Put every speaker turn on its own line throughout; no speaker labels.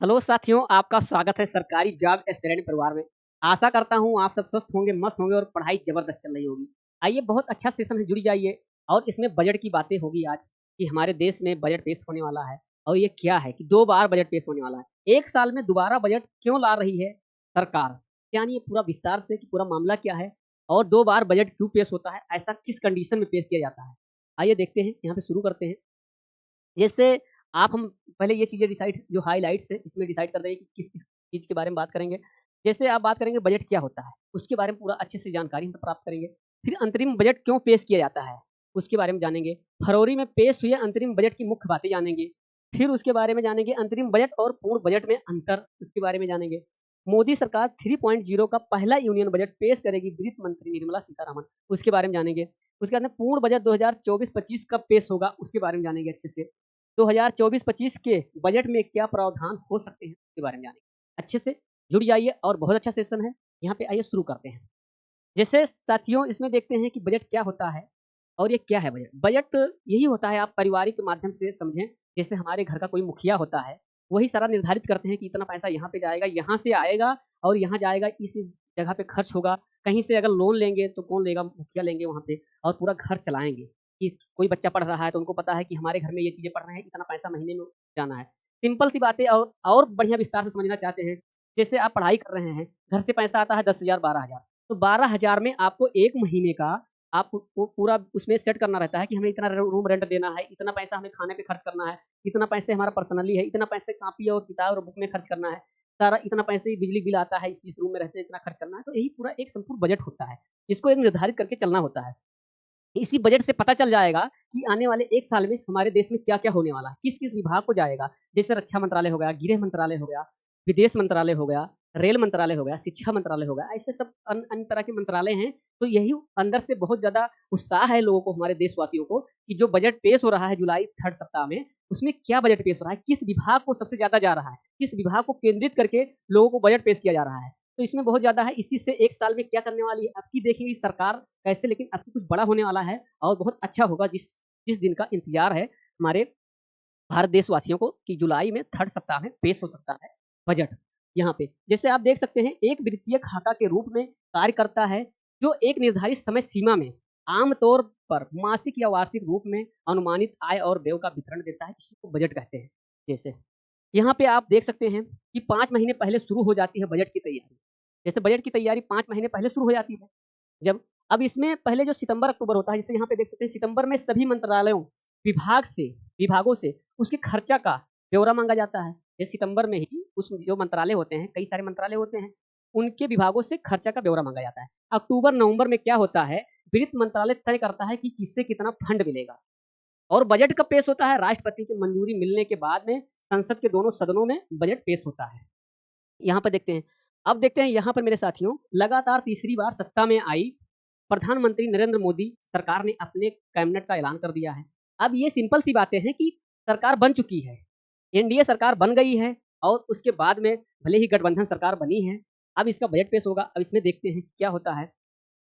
Hello साथियों, आपका स्वागत है सरकारी जॉब एस्पिरेंट परिवार में। आशा करता हूँ आप सब स्वस्थ होंगे, मस्त होंगे और पढ़ाई ज़बरदस्त चल रही होगी। आइए बहुत अच्छा सेशन है, जुड़ जाइए और इसमें बजट की बातें होगी आज कि हमारे देश में बजट पेश होने वाला है और ये क्या है कि 2 बार बजट पेश होने वाला है। 1 साल में दोबारा बजट क्यों ला रही है सरकार? जानिए पूरा विस्तार से कि पूरा मामला क्या है और 2 बार बजट क्यों पेश होता है, ऐसा किस कंडीशन में पेश किया जाता है? आइए देखते हैं, यहाँ पे शुरू करते हैं। जैसे आप हम पहले ये चीज़ें डिसाइड जो हाइलाइट्स है, इसमें डिसाइड कर देंगे कि किस-किस चीज़ के बारे में बात करेंगे। जैसे आप बात करेंगे बजट क्या होता है, उसके बारे में पूरा अच्छे से जानकारी हम प्राप्त करेंगे। फिर अंतरिम बजट क्यों पेश किया जाता है, उसके बारे में जानेंगे। फरवरी में पेश हुए अंतरिम बजट की मुख्य बातें जानेंगे। फिर उसके बारे में जानेंगे अंतरिम बजट और पूर्ण बजट में अंतर, उसके बारे में जानेंगे। मोदी सरकार 3.0 का पहला यूनियन बजट पेश करेगी, वित्त मंत्री निर्मला सीतारमण, उसके बारे में जानेंगे। उसके बाद में पूर्ण बजट 2024-25 कब पेश होगा, उसके बारे में जानेंगे अच्छे से। 2024-25 के बजट में क्या प्रावधान हो सकते हैं, इसके बारे में जानेंगे। अच्छे से जुड़ जाइए और बहुत अच्छा सेशन है। यहाँ पे आइए शुरू करते हैं। जैसे साथियों इसमें देखते हैं कि बजट क्या होता है और ये क्या है बजट? बजट यही होता है आप पारिवारिक के माध्यम से समझें, जैसे हमारे घर का कोई मुखिया होता है, वही सारा निर्धारित करते हैं कि इतना पैसा यहाँ पे जाएगा, यहाँ से आएगा और यहाँ जाएगा, इस जगह पे खर्च होगा। कहीं से अगर लोन लेंगे तो कौन लेगा? मुखिया लेंगे वहाँ पे और पूरा घर चलाएँगे। कि कोई बच्चा पढ़ रहा है तो उनको पता है कि हमारे घर में ये चीज़ें पढ़ रहे हैं, इतना पैसा महीने में जाना है। सिंपल सी बातें और बढ़िया विस्तार से समझना चाहते हैं, जैसे आप पढ़ाई कर रहे हैं, घर से पैसा आता है 10,000 12,000 तो 12,000 में आपको 1 महीने का आपको पूरा उसमें सेट करना रहता है कि हमें इतना रूम रेंट देना है, इतना पैसा हमें खाने पे खर्च करना है, इतना पैसे हमारा पर्सनली है, इतना पैसे कॉपी और किताब और बुक में खर्च करना है, सारा इतना पैसे बिजली बिल आता है, इस जिस रूम में रहते हैं इतना खर्च करना है। तो यही पूरा एक संपूर्ण बजट होता है। इसको एक निर्धारित करके चलना होता है। इसी बजट से पता चल जाएगा कि आने वाले 1 साल में हमारे देश में क्या-क्या होने वाला है, किस-किस विभाग को जाएगा। जैसे रक्षा मंत्रालय हो गया, गृह मंत्रालय हो गया, विदेश मंत्रालय हो गया, रेल मंत्रालय हो गया, शिक्षा मंत्रालय हो गया, ऐसे सब अन्य तरह के मंत्रालय हैं। तो यही अंदर से बहुत ज़्यादा उत्साह है लोगों को, हमारे देशवासियों को कि जो बजट पेश हो रहा है जुलाई 3rd सप्ताह में, उसमें क्या बजट पेश हो रहा है, किस विभाग को सबसे ज़्यादा जा रहा है, किस विभाग को केंद्रित करके लोगों को बजट पेश किया जा रहा है। तो इसमें बहुत ज़्यादा है, इसी से 1 साल में क्या करने वाली है, अब की देखेंगी सरकार कैसे, लेकिन अब की कुछ बड़ा होने वाला है और बहुत अच्छा होगा जिस जिस दिन का इंतज़ार है हमारे भारत देशवासियों को कि जुलाई में 3rd सप्ताह में पेश हो सकता है बजट। यहाँ पे जैसे आप देख सकते हैं एक वित्तीय खाका के रूप में कार्य करता है, जो एक निर्धारित समय सीमा में आम तौर पर मासिक या वार्षिक रूप में अनुमानित आय और व्यय का वितरण देता है, इसी को बजट कहते हैं। जैसे यहाँ पे आप देख सकते हैं कि 5 महीने पहले शुरू हो जाती है बजट की तैयारी। जैसे बजट की तैयारी 5 महीने पहले शुरू हो जाती है। जब अब इसमें पहले जो सितंबर-अक्टूबर होता है, जैसे यहाँ पे देख सकते हैं सितंबर में सभी मंत्रालयों, विभाग से विभागों से उसके खर्चा का ब्यौरा माँगा जाता है। ये सितंबर में ही उस जो मंत्रालय होते हैं, कई सारे मंत्रालय होते हैं, उनके विभागों से खर्चा का ब्यौरा माँगा जाता है। अक्टूबर-नवंबर में क्या होता है, वित्त मंत्रालय तय करता है कि किससे कितना फंड मिलेगा। और बजट कब पेश होता है? राष्ट्रपति की मंजूरी मिलने के बाद में संसद के दोनों सदनों में बजट पेश होता है। यहाँ पर देखते हैं। अब देखते हैं यहाँ पर मेरे साथियों, लगातार तीसरी बार सत्ता में आई प्रधानमंत्री नरेंद्र मोदी सरकार ने अपने कैबिनेट का ऐलान कर दिया है। अब ये सिंपल सी बातें हैं कि सरकार बन चुकी है। एनडीए सरकार बन गई है और उसके बाद में भले ही गठबंधन सरकार बनी है, अब इसका बजट पेश होगा। अब इसमें देखते हैं क्या होता है।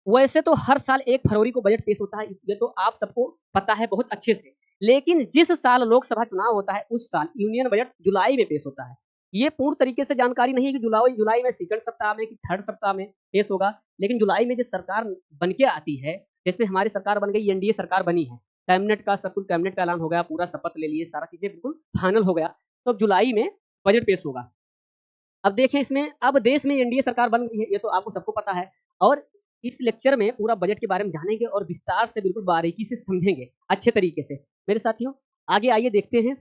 वैसे तो हर साल 1 फरवरी को बजट पेश होता है, ये तो आप सबको पता है बहुत अच्छे से। लेकिन जिस साल लोकसभा चुनाव होता है, उस साल यूनियन बजट जुलाई में पेश होता है। ये पूर्ण तरीके से जानकारी नहीं है कि जुलाई जुलाई में 2nd सप्ताह में कि 3rd सप्ताह में पेश होगा, लेकिन जुलाई में जब सरकार बन के आती है, जैसे हमारी सरकार बन गई, एनडीए सरकार बनी है, कैबिनेट का सब कुछ कैबिनेट का ऐलान हो गया, पूरा शपथ ले लिए, सारा चीज़ें बिल्कुल फाइनल हो गया, तो अब जुलाई में बजट पेश होगा। अब देखें इसमें अब देश में एनडीए सरकार बन गई है, ये तो आपको सबको पता है और इस लेक्चर में पूरा बजट के बारे में जानेंगे और विस्तार से बिल्कुल बारीकी से समझेंगे, अच्छे तरीके से। मेरे साथियों, आगे आइए देखते हैं,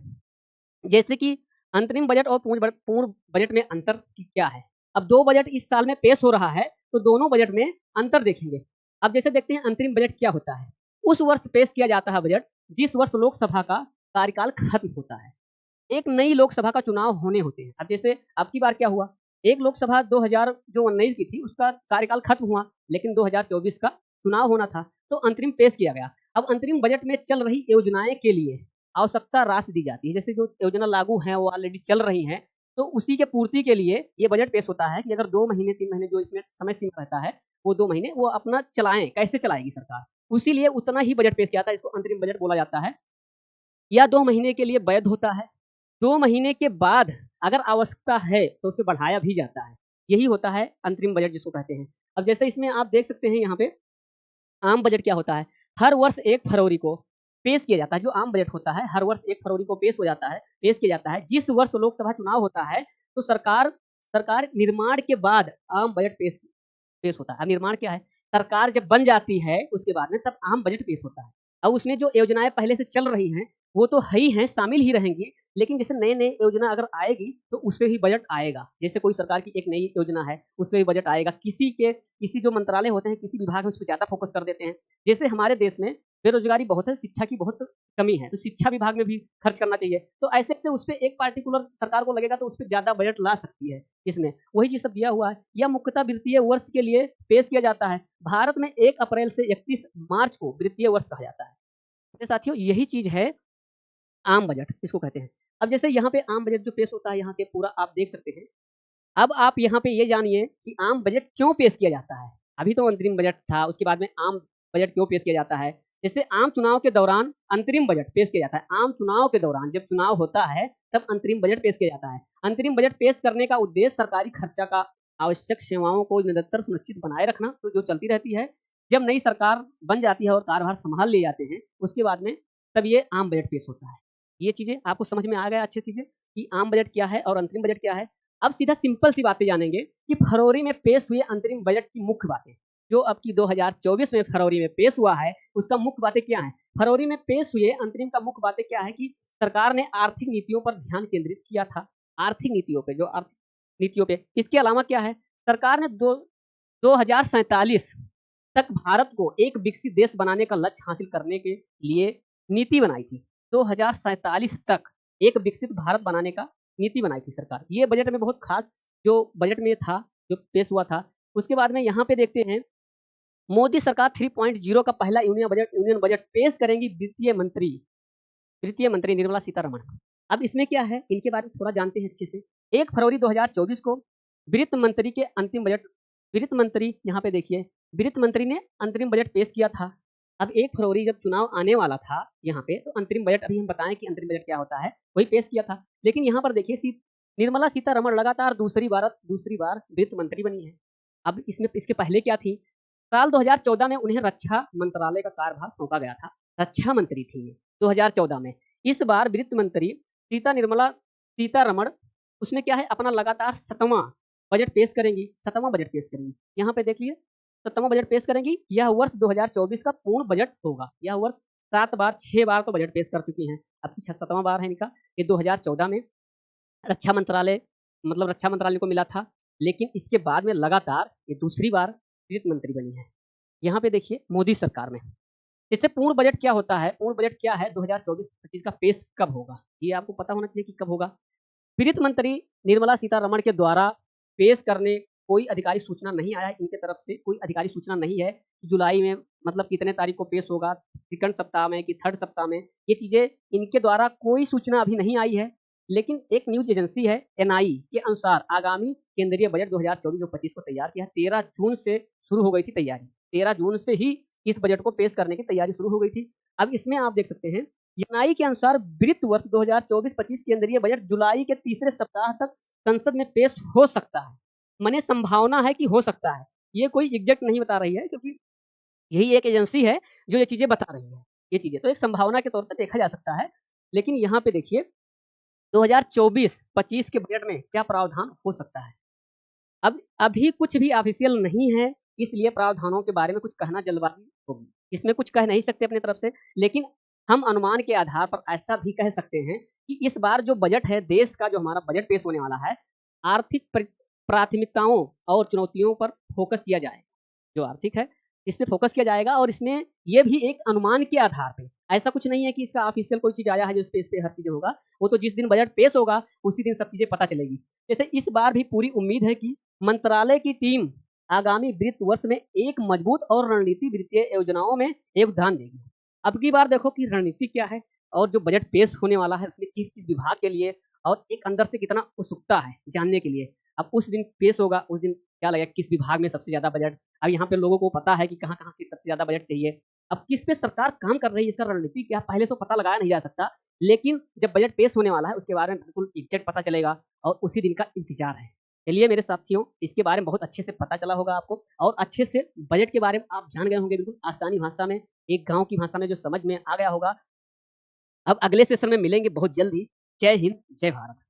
जैसे कि अंतरिम बजट और पूर्ण बजट में अंतर कि क्या है? अब 2 बजट इस साल में पेश हो रहा है, तो दोनों बजट में अंतर देखेंगे। अब जैसे देखते हैं अंतरिम बजट क्या होता है? उस वर्ष पेश किया जाता है बजट, जिस वर्ष लोकसभा का कार्यकाल खत्म होता है। एक नई लोकसभा का चुनाव होने होते हैं। अब जैसे अब की बार क्या हुआ, एक लोकसभा 2000 जो 19 की थी उसका कार्यकाल खत्म हुआ, लेकिन 2024 का चुनाव होना था, तो अंतरिम पेश किया गया। अब अंतरिम बजट में चल रही योजनाएँ के लिए आवश्यकता राशि दी जाती है। जैसे जो योजना लागू हैं वो ऑलरेडी चल रही हैं, तो उसी के पूर्ति के लिए ये बजट पेश होता है कि अगर 2 महीने 3 महीने जो इसमें समय सीमा रहता है, वो 2 महीने वो अपना चलाएँ, कैसे चलाएगी सरकार। उसी लिए उतना ही बजट पेश किया जाता है, इसको अंतरिम बजट बोला जाता है। या 2 महीने के लिए वैध होता है। 2 महीने के बाद अगर आवश्यकता है तो उसे बढ़ाया भी जाता है। यही होता है अंतरिम बजट जिसको कहते हैं। अब जैसे इसमें आप देख सकते हैं यहाँ पे आम बजट क्या होता है? हर वर्ष 1 फरवरी को पेश किया जाता है। जो आम बजट होता है, हर वर्ष 1 फरवरी को पेश किया जाता है। जिस वर्ष लोकसभा चुनाव होता है, तो सरकार सरकार निर्माण के बाद आम बजट पेश होता है। अब निर्माण क्या है? सरकार जब बन जाती है, उसके बाद में तब आम बजट पेश होता है। अब उसमें जो योजनाएँ पहले से चल रही हैं, वो तो है ही हैं, शामिल ही रहेंगी, लेकिन जैसे नए-नए योजना अगर आएगी, तो उसपे भी बजट आएगा। जैसे कोई सरकार की एक नई योजना है, उसपे भी बजट आएगा। किसी जो मंत्रालय होते हैं, किसी विभाग में उसपे ज़्यादा फ़ोकस कर देते हैं। जैसे हमारे देश में बेरोज़गारी बहुत है, शिक्षा की बहुत कमी है, तो शिक्षा विभाग में भी खर्च करना चाहिए। तो ऐसे-ऐसे उसपे एक पार्टिकुलर सरकार को लगेगा, तो उसपे ज़्यादा बजट ला सकती है इसमें। वही चीज़ सब दिया हुआ है। यह मुख्यतः वित्तीय वर्ष के लिए पेश किया जाता है। भारत में 1 अप्रैल से 31 मार्च को वित्तीय वर्ष कहा जाता है। मेरे साथियों यही चीज़ है आम बजट इसको कहते हैं। अब जैसे यहाँ पे आम बजट जो पेश होता है यहाँ पे पूरा आप देख सकते हैं। अब आप यहाँ पे ये जानिए कि आम बजट क्यों पेश किया जाता है? अभी तो अंतरिम बजट था, उसके बाद में आम बजट क्यों पेश किया जाता है? जैसे आम चुनाव के दौरान अंतरिम बजट पेश किया जाता है। आम चुनाव के दौरान जब चुनाव होता है, तब अंतरिम बजट पेश किया जाता है। अंतरिम बजट पेश करने का उद्देश्य सरकारी खर्चा का आवश्यक सेवाओं को निरंतर सुनिश्चित बनाए रखना, तो जो चलती रहती है। जब नई सरकार बन जाती है और कार्यभार संभाल लिए जाते हैं, उसके बाद में तब ये आम बजट पेश होता है। ये चीज़ें आपको समझ में आ गया अच्छी चीज़ें कि आम बजट क्या है और अंतरिम बजट क्या है? अब सीधा सिंपल सी बातें जानेंगे कि फरवरी में पेश हुए अंतरिम बजट की मुख्य बातें। जो अब की 2024 में फरवरी में पेश हुआ है, उसका मुख्य बातें क्या हैं? फरवरी में पेश हुए अंतरिम का मुख्य बातें क्या है कि सरकार ने आर्थिक नीतियों पर ध्यान केंद्रित किया था। आर्थिक नीतियों पे, जो आर्थिक नीतियों पे। इसके अलावा क्या है? सरकार ने 2047 तक भारत को एक विकसित देश बनाने का लक्ष्य हासिल करने के लिए नीति बनाई थी। 2047 तक एक विकसित भारत बनाने का नीति बनाई थी सरकार। ये बजट में बहुत खास जो बजट में था, जो पेश हुआ था। उसके बाद में यहाँ पे देखते हैं, मोदी सरकार 3.0 का पहला यूनियन बजट पेश करेंगी वित्तीय मंत्री निर्मला सीतारमण। अब इसमें क्या है, इनके बारे में थोड़ा जानते हैं अच्छे से। 1 फरवरी 2024 को वित्त मंत्री के अंतिम बजट वित्त मंत्री यहाँ पे देखिए, वित्त मंत्री ने अंतरिम बजट पेश किया था। अब 1 फरवरी जब चुनाव आने वाला था यहाँ पे, तो अंतरिम बजट अभी हम बताएँ कि अंतरिम बजट क्या होता है, वही पेश किया था। लेकिन यहाँ पर देखिए निर्मला सीतारमण लगातार दूसरी बार वित्त मंत्री बनी है। अब इसमें इसके पहले क्या थी? साल 2014 में उन्हें रक्षा मंत्रालय का कार्यभार सौंपा गया था। रक्षा मंत्री थी ये 2014 में। इस बार वित्त मंत्री निर्मला सीतारमण उसमें क्या है, अपना लगातार 7वां बजट पेश करेंगी, 7वां बजट पेश करेंगी। यहाँ पे देख लिए 7वां बजट पेश करेंगी। यह वर्ष 2024 का पूर्ण बजट होगा। यह वर्ष 6 बार तो बजट पेश कर चुकी हैं। अब 7वां बार है इनका। ये 2014 में रक्षा मंत्रालय रक्षा मंत्रालय को मिला था, लेकिन इसके बाद में लगातार ये दूसरी बार वित्त मंत्री बनी है। यहाँ पे देखिए मोदी सरकार में। इससे पूर्ण बजट क्या होता है? पूर्ण बजट क्या है 2024-25 का पेश कब होगा? ये आपको पता होना चाहिए कि कब होगा। वित्त मंत्री निर्मला सीतारमण के द्वारा पेश करने कोई अधिकारिक सूचना नहीं आया है, इनके तरफ से कोई अधिकारिक सूचना नहीं है कि जुलाई में कितने तारीख को पेश होगा, सेकंड सप्ताह में कि थर्ड सप्ताह में। ये चीज़ें इनके द्वारा कोई सूचना अभी नहीं आई है। लेकिन एक न्यूज़ एजेंसी है एनआई के अनुसार आगामी केंद्रीय बजट 2024-25 को तैयार किया है। 13 जून से शुरू हो गई थी तैयारी। 13 जून से ही इस बजट को पेश करने की तैयारी शुरू हो गई थी। अब इसमें आप देख सकते हैं, एनआई के अनुसार वित्त वर्ष 2024-25 केंद्रीय बजट जुलाई के तीसरे सप्ताह तक संसद में पेश हो सकता है। माने संभावना है कि हो सकता है। ये कोई एग्जैक्ट नहीं बता रही है, क्योंकि यही एक एजेंसी है जो ये चीज़ें बता रही है। ये चीज़ें तो एक संभावना के तौर पे देखा जा सकता है। लेकिन यहाँ पे देखिए 2024-25 के बजट में क्या प्रावधान हो सकता है? अब अभी कुछ भी ऑफिशियल नहीं है, इसलिए प्रावधानों के बारे में कुछ कहना जल्दबाज़ी होगी। इसमें कुछ कह नहीं सकते अपनी तरफ से, लेकिन हम अनुमान के आधार पर ऐसा भी कह सकते हैं कि इस बार जो बजट है, देश का जो हमारा बजट पेश होने वाला है, आर्थिक प्राथमिकताओं और चुनौतियों पर फोकस किया जाएगा। जो आर्थिक है, इस पे फोकस किया जाएगा और इसमें ये भी एक अनुमान के आधार पे, ऐसा कुछ नहीं है कि इसका ऑफिशियल कोई चीज़ आया है जो इस पे हर चीज़ें होगा। वो तो जिस दिन बजट पेश होगा, उसी दिन सब चीज़ें पता चलेगी। जैसे इस बार भी पूरी उम्मीद है कि मंत्रालय की टीम आगामी वित्त वर्ष में एक मजबूत और रणनीति वित्तीय योजनाओं में योगदान देगी। अब की बार देखो कि रणनीति क्या है और जो बजट पेश होने वाला है उसमें किस-किस विभाग के लिए और एक अंदर से कितना उत्सुकता है जानने के लिए। अब उस दिन पेश होगा, उस दिन क्या लगेगा किस विभाग में सबसे ज़्यादा बजट। अब यहाँ पे लोगों को पता है कि कहाँ-कहाँ की सबसे ज़्यादा बजट चाहिए। अब किस पे सरकार काम कर रही है, इसका रणनीति क्या, पहले से पता लगाया नहीं जा सकता। लेकिन जब बजट पेश होने वाला है उसके बारे में बिल्कुल एग्ज़ैक्ट पता चलेगा और उसी दिन का इंतज़ार है। चलिए मेरे साथियों, इसके बारे में बहुत अच्छे से पता चला होगा आपको और अच्छे से बजट के बारे में आप जान गए होंगे बिल्कुल आसानी भाषा में, एक गाँव की भाषा में जो समझ में आ गया होगा। अब अगले सेशन में मिलेंगे बहुत जल्दी। जय हिंद, जय भारत।